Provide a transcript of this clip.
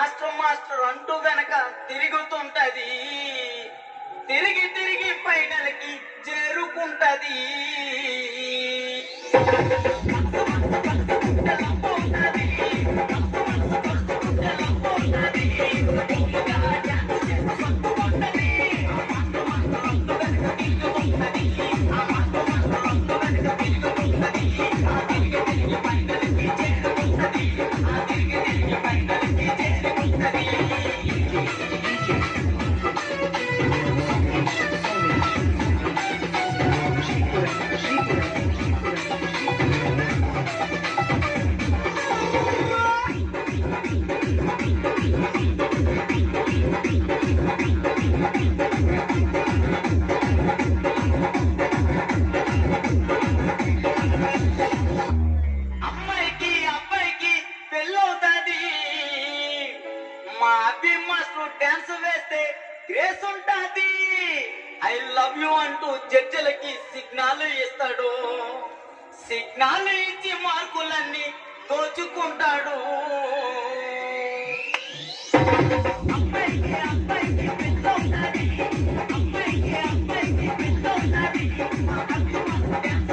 Master master అంటూ గనక తిరుగుతుంటది. తిరిగి తిరిగి ఫైనల్ కి చేరుకుంటది. అమ్మాయికి అబ్బాయికి పెళ్ళవుతాది. మా అభి మాస్టర్ డాన్స్ వేస్తే గ్రేస్ ఉంటాది. ఐ లవ్ యూ అంటూ జడ్జిలకి సిగ్నల్ ఇస్తాడు. సిగ్నల్ ఇచ్చి మార్కులన్నీ దోచుకుంటాడు. అమ్మాయికి అబ్బాయికి పెళ్ళవుతాది. అమ్మాయికి అబ్బాయికి పెళ్ళవుతాది. మా అభి మాస్టర్